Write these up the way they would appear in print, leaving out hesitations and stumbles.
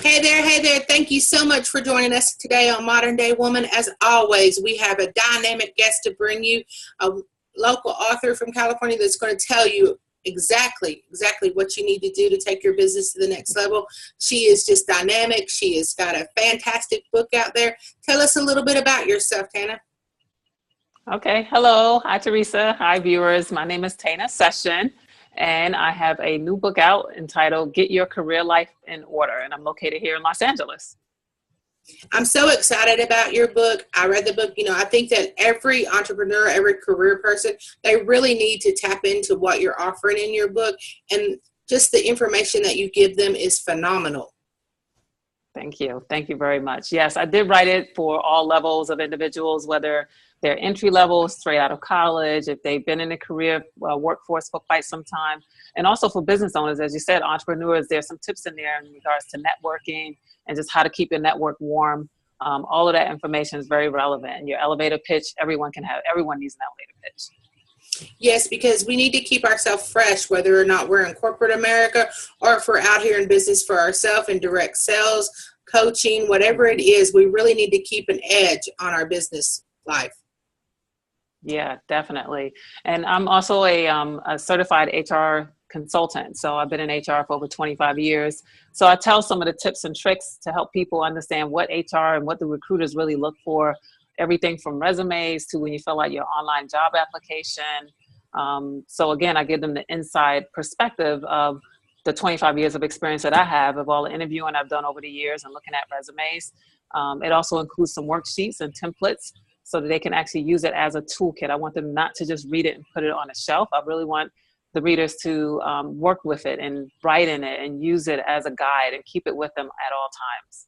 Hey there. Thank you so much for joining us today on Modern Day Woman. As always, we have a dynamic guest to bring you, a local author from California that's going to tell you exactly what you need to do to take your business to the next level. She is just dynamic. She has got a fantastic book out there. Tell us a little bit about yourself, Tana. Okay. Hello. Hi, Teresa. Hi, viewers. My name is Tana Session, and I have a new book out entitled Get Your Career Life in Order, and I'm located here in Los Angeles. I'm so excited about your book. I read the book. I think that every entrepreneur, every career person, they really need to tap into what you're offering in your book. And just the information that you give them is phenomenal. Thank you. Thank you very much. Yes, I did write it for all levels of individuals, whether they're entry level, straight out of college, if they've been in the career workforce for quite some time, and also for business owners, as you said, entrepreneurs. There's some tips in there in regards to networking and just how to keep your network warm. All of that information is very relevant. Your elevator pitch, everyone needs an elevator pitch. Yes, because we need to keep ourselves fresh, whether or not we're in corporate America or if we're out here in business for ourselves in direct sales, coaching, whatever it is, we really need to keep an edge on our business life. Yeah, definitely. And I'm also a certified HR consultant. So I've been in HR for over 25 years. So I tell some of the tips and tricks to help people understand what HR and what the recruiters really look for. Everything from resumes to when you fill out your online job application. So again, I give them the inside perspective of the 25 years of experience that I have of all the interviewing I've done over the years and looking at resumes. It also includes some worksheets and templates so that they can actually use it as a toolkit. I want them not to just read it and put it on a shelf. I really want the readers to work with it and write in it and use it as a guide and keep it with them at all times.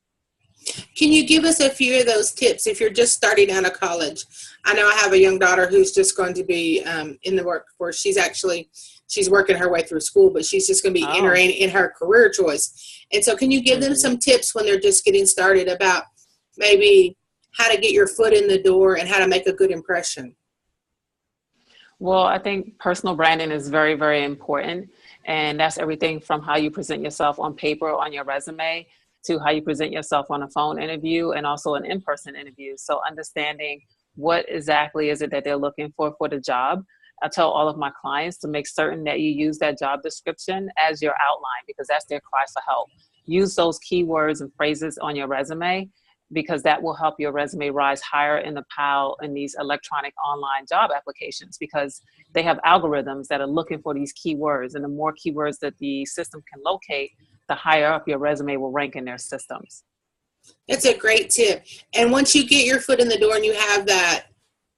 Can you give us a few of those tips if you're just starting out of college? I know I have a young daughter who's just going to be in the workforce. She's working her way through school, but she's just going to be entering in her career choice. And so can you give them some tips when they're just getting started about maybe how to get your foot in the door and how to make a good impression? Well, I think personal branding is very, very important. And that's everything from how you present yourself on paper or on your resume to how you present yourself on a phone interview and also an in-person interview. So understanding what exactly is it that they're looking for the job. I tell all of my clients to make certain that you use that job description as your outline because that's their cry for help. Use those keywords and phrases on your resume because that will help your resume rise higher in the pile in these electronic online job applications because they have algorithms that are looking for these keywords. And the more keywords that the system can locate, the higher up your resume will rank in their systems. That's a great tip. And once you get your foot in the door and you have that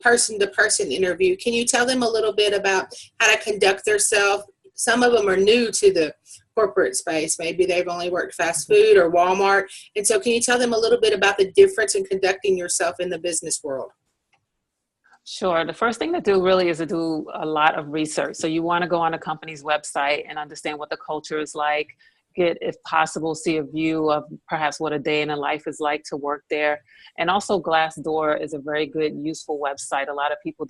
person-to-person interview, can you tell them a little bit about how to conduct themselves? Some of them are new to the corporate space. Maybe they've only worked fast food or Walmart. And so can you tell them a little bit about the difference in conducting yourself in the business world? Sure. The first thing to do really is to do a lot of research. So you want to go on a company's website and understand what the culture is like. Get, if possible, see a view of perhaps what a day in a life is like to work there. And also Glassdoor is a very good, useful website. A lot of people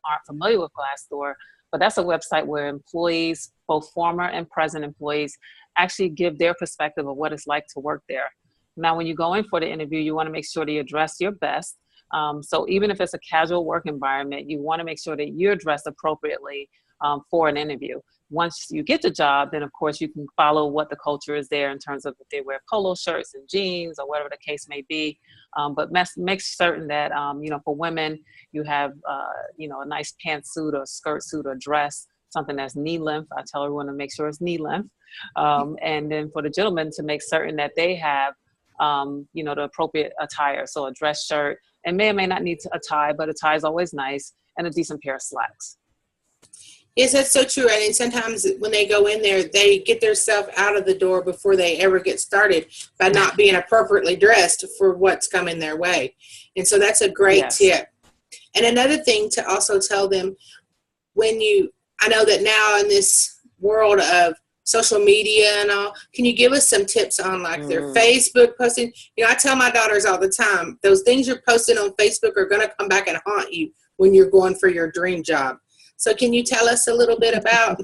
aren't familiar with Glassdoor, but that's a website where employees, both former and present employees, actually give their perspective of what it's like to work there. Now, when you go in for the interview, you want to make sure that you dress your best. So even if it's a casual work environment, you want to make sure that you're dressed appropriately for an interview. Once you get the job, then of course you can follow what the culture is there in terms of if they wear polo shirts and jeans or whatever the case may be. But make certain that, for women, you have, a nice pantsuit or skirt suit or dress, something that's knee length. I tell everyone to make sure it's knee length. And then for the gentlemen to make certain that they have, the appropriate attire. So a dress shirt, and may or may not need a tie, but a tie is always nice, and a decent pair of slacks. Yes, that's so true. And sometimes when they go in there, they get themselves out of the door before they ever get started by not being appropriately dressed for what's coming their way. And so that's a great tip. And another thing to also tell them I know that now in this world of social media and all, can you give us some tips on like their Facebook posting? I tell my daughters all the time, those things you're posting on Facebook are going to come back and haunt you when you're going for your dream job. So can you tell us a little bit about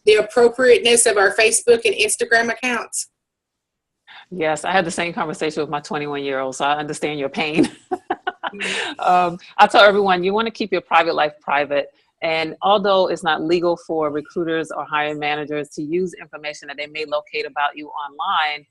the appropriateness of our Facebook and Instagram accounts? Yes, I had the same conversation with my 21-year-old, so I understand your pain. I tell everyone you want to keep your private life private. And although it's not legal for recruiters or hiring managers to use information that they may locate about you online,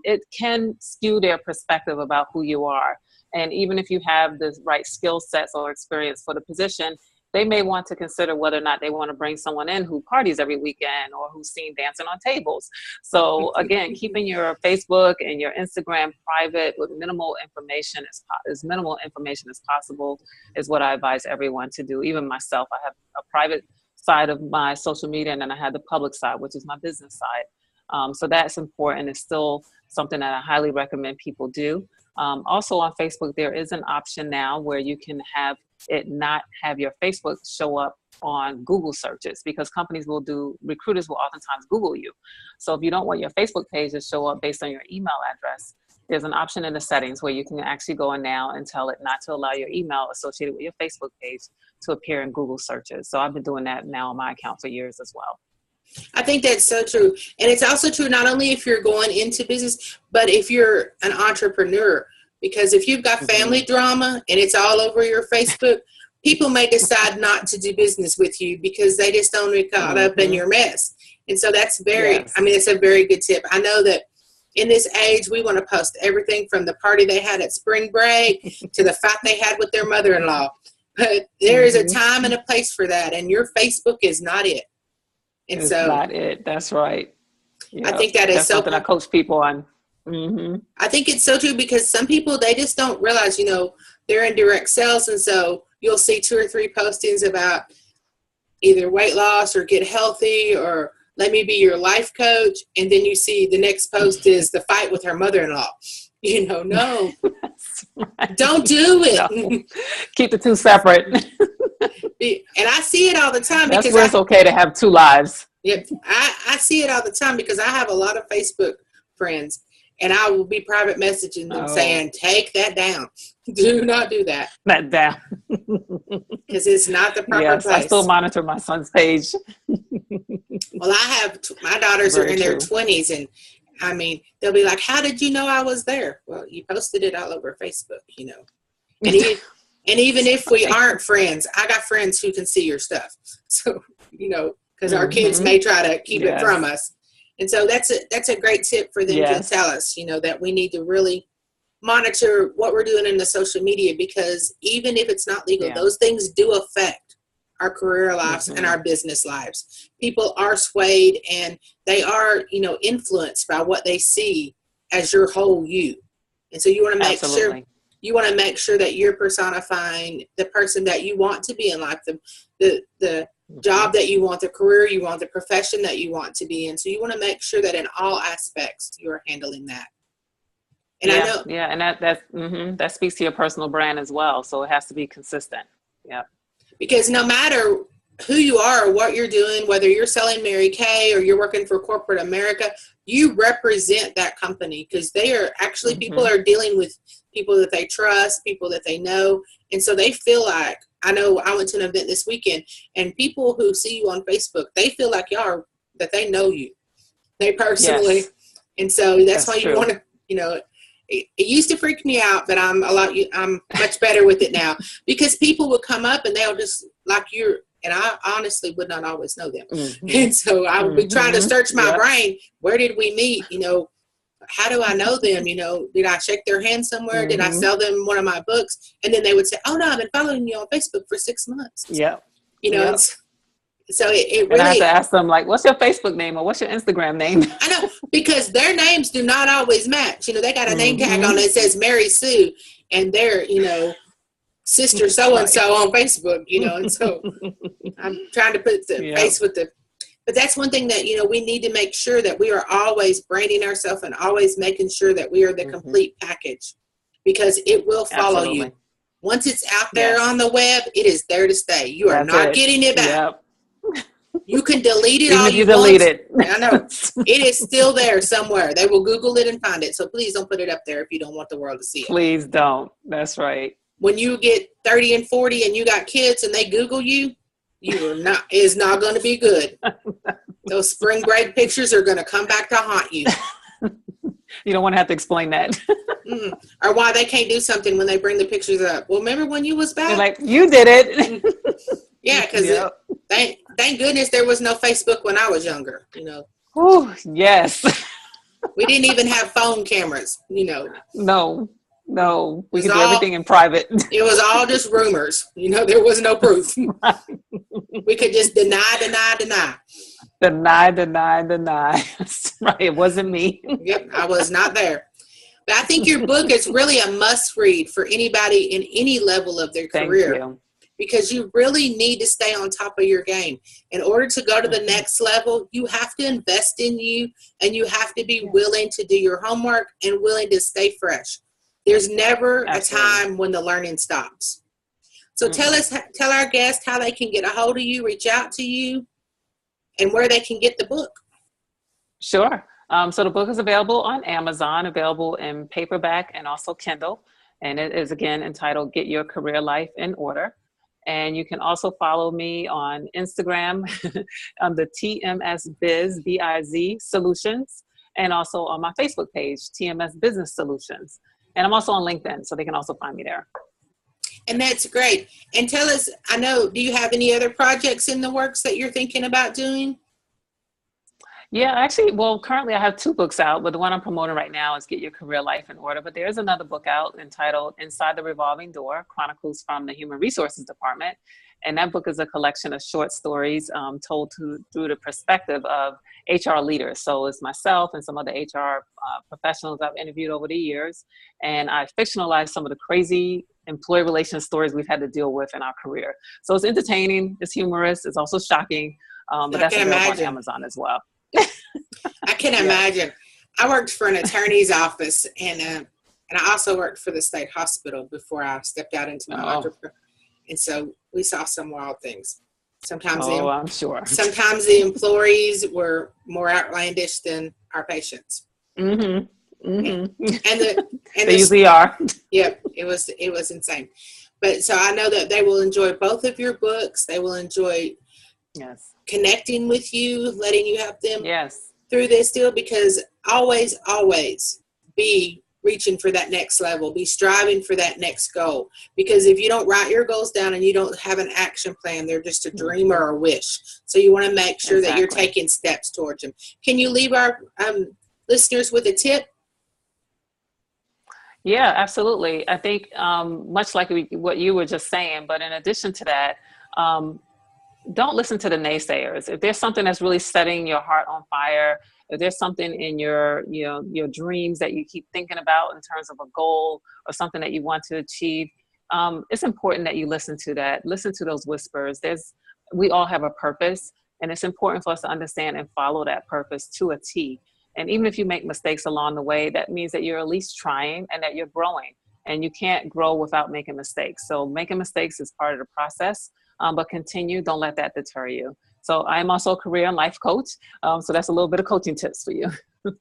it can skew their perspective about who you are. And even if you have the right skill sets or experience for the position, they may want to consider whether or not they want to bring someone in who parties every weekend or who's seen dancing on tables. So again, keeping your Facebook and your Instagram private with minimal information as minimal information as possible is what I advise everyone to do. Even myself, I have a private side of my social media, and then I have the public side, which is my business side. So that's important. It's still something that I highly recommend people do. Also on Facebook, there is an option now where you can have it not have your Facebook show up on Google searches, because recruiters will oftentimes Google you. So if you don't want your Facebook page to show up based on your email address, there's an option in the settings where you can actually go in now and tell it not to allow your email associated with your Facebook page to appear in Google searches. So I've been doing that now on my account for years as well. I think that's so true. And it's also true not only if you're going into business, but if you're an entrepreneur. Because if you've got family drama and it's all over your Facebook, people may decide not to do business with you because they just don't get caught up in your mess. And so that's it's a very good tip. I know that in this age, we want to post everything from the party they had at spring break to the fight they had with their mother-in-law. But there is a time and a place for that. And your Facebook is not it. And it's so not it. That's right. I think that's something I coach people on. I think it's so true, because some people, they just don't realize, they're in direct sales. And so you'll see 2 or 3 postings about either weight loss or get healthy or let me be your life coach. And then you see the next post is the fight with her mother-in-law. No, don't do it. No. Keep the two separate. And I see it all the time. That's where it's okay to have 2 lives. Yep. I see it all the time because I have a lot of Facebook friends. And I will be private messaging them saying, take that down. Do not do that. That down. Because it's not the proper place. I still monitor my son's page. Well, I have, my daughters are in their 20s. And I mean, they'll be like, how did you know I was there? Well, you posted it all over Facebook, And even if we aren't friends, I got friends who can see your stuff. So, because our kids may try to keep it from us. And so that's a great tip for them to tell us, that we need to really monitor what we're doing in the social media, because even if it's not legal, those things do affect our career lives and our business lives. People are swayed and they are, influenced by what they see as your whole you. And so you want to make sure that you're personifying the person that you want to be in life, the job that you want, the career you want, the profession that you want to be in. So you want to make sure that in all aspects you're handling that. And I know, and that speaks to your personal brand as well. So it has to be consistent. Yeah. Because no matter who you are or what you're doing, whether you're selling Mary Kay or you're working for corporate America, you represent that company, because they are actually people are dealing with people that they trust, people that they know. And so they feel like, I know I went to an event this weekend, and people who see you on Facebook, they feel like that they know you. They personally. Yes. And so that's why you want to, it used to freak me out, but I'm much better with it now, because people would come up and they'll just and I honestly would not always know them. And so I would be trying to search my brain. Where did we meet? How do I know them? Did I shake their hand somewhere? Did I sell them one of my books? And then they would say, oh no, I've been following you on Facebook for 6 months. Yeah. So it really. And I have to ask them, like, what's your Facebook name or what's your Instagram name? I know, because their names do not always match. They got a name tag on it that says Mary Sue, and they're, sister so-and-so on Facebook, and so I'm trying to put the face with but that's one thing that, we need to make sure that we are always branding ourselves and always making sure that we are the complete package, because it will follow you. Once it's out there on the web, it is there to stay. You are not getting it back. You can delete it all you want. Delete it. I know. It is still there somewhere. They will Google it and find it. So please don't put it up there if you don't want the world to see it. Please don't. That's right. When you get 30 and 40 and you got kids and they Google you, it's not going to be good. Those spring break pictures are going to come back to haunt you. You don't want to have to explain that. Or why they can't do something when they bring the pictures up. Well, remember when you was back? They're like, you did it. Yeah, because Yep. thank goodness there was no Facebook when I was younger. You know. Ooh, yes. We didn't even have phone cameras. You know. No. We could do everything in private. It was all just rumors. You know, there was no proof. We could just deny. Deny. Right. It wasn't me. Yep, I was not there. But I think your book is really a must read for anybody in any level of their career. Thank you. Because you really need to stay on top of your game. In order to go to the next level, you have to invest in you, and you have to be willing to do your homework and willing to stay fresh. There's never a time when the learning stops. So tell our guests how they can get a hold of you, reach out to you, and where they can get the book. Sure. So the book is available on Amazon, available in paperback and also Kindle. And it is, again, entitled Get Your Career Life in Order. And you can also follow me on Instagram on the TMS Biz, B-I-Z Solutions, and also on my Facebook page, TMS Business Solutions. And I'm also on LinkedIn, so they can also find me there. And that's great. And tell us, do you have any other projects in the works that you're thinking about doing? Yeah, actually, currently I have 2 books out, but the one I'm promoting right now is Get Your Career Life in Order. But there's another book out entitled Inside the Revolving Door, Chronicles from the Human Resources Department. And that book is a collection of short stories told through the perspective of HR leaders. So it's myself and some other HR professionals I've interviewed over the years. And I fictionalized some of the crazy employee relations stories we've had to deal with in our career. So it's entertaining, it's humorous, it's also shocking, but that's available on Amazon as well. I can imagine. I worked for an attorney's office, and I also worked for the state hospital before I stepped out into my entrepreneur. And so we saw some wild things. Sometimes I'm sure. Sometimes the employees were more outlandish than our patients. Mm-hmm. And they usually are. Yep, it was insane. But so I know that they will enjoy both of your books. They will enjoy connecting with you, letting you help them through this deal, because always be reaching for that next level, be striving for that next goal. Because if you don't write your goals down and you don't have an action plan, they're just a dream or a wish. So you want to make sure that you're taking steps towards them. Can you leave our listeners with a tip? Yeah, absolutely. I think much like what you were just saying, but in addition to that, don't listen to the naysayers. If there's something that's really setting your heart on fire, if there's something in your dreams that you keep thinking about in terms of a goal or something that you want to achieve, it's important that you listen to that. Listen to those whispers. We all have a purpose, and it's important for us to understand and follow that purpose to a T. And even if you make mistakes along the way, that means that you're at least trying and that you're growing. And you can't grow without making mistakes. So making mistakes is part of the process. But continue, don't let that deter you. So I'm also a career and life coach. So that's a little bit of coaching tips for you. And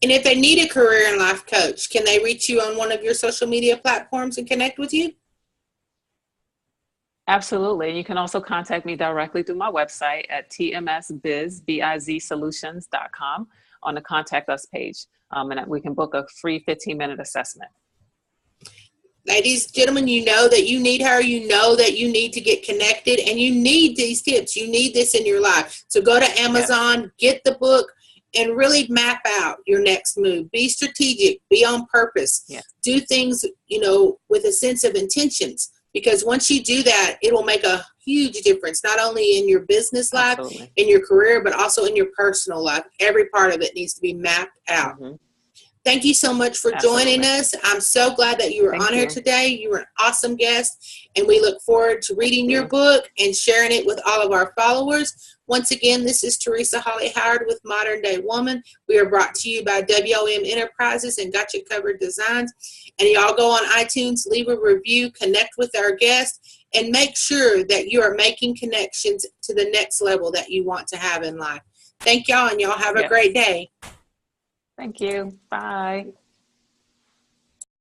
if they need a career and life coach, can they reach you on one of your social media platforms and connect with you? Absolutely. You can also contact me directly through my website at tmsbizsolutions.com on the Contact Us page. And we can book a free 15-minute assessment. Ladies, gentlemen, you know that you need her. You know that you need to get connected, and you need these tips. You need this in your life. So go to Amazon, get the book, and really map out your next move. Be strategic. Be on purpose. Do things, with a sense of intentions. Because once you do that, it will make a huge difference, not only in your business life, in your career, but also in your personal life. Every part of it needs to be mapped out. Thank you so much for joining us. I'm so glad that you were on here today. You were an awesome guest, and we look forward to reading your book and sharing it with all of our followers. Once again, this is Teresa Holly Howard with Modern Day Woman. We are brought to you by WOM Enterprises and Gotcha Covered Designs. And y'all go on iTunes, leave a review, connect with our guests, and make sure that you are making connections to the next level that you want to have in life. Thank y'all, and y'all have a great day. Thank you. Bye.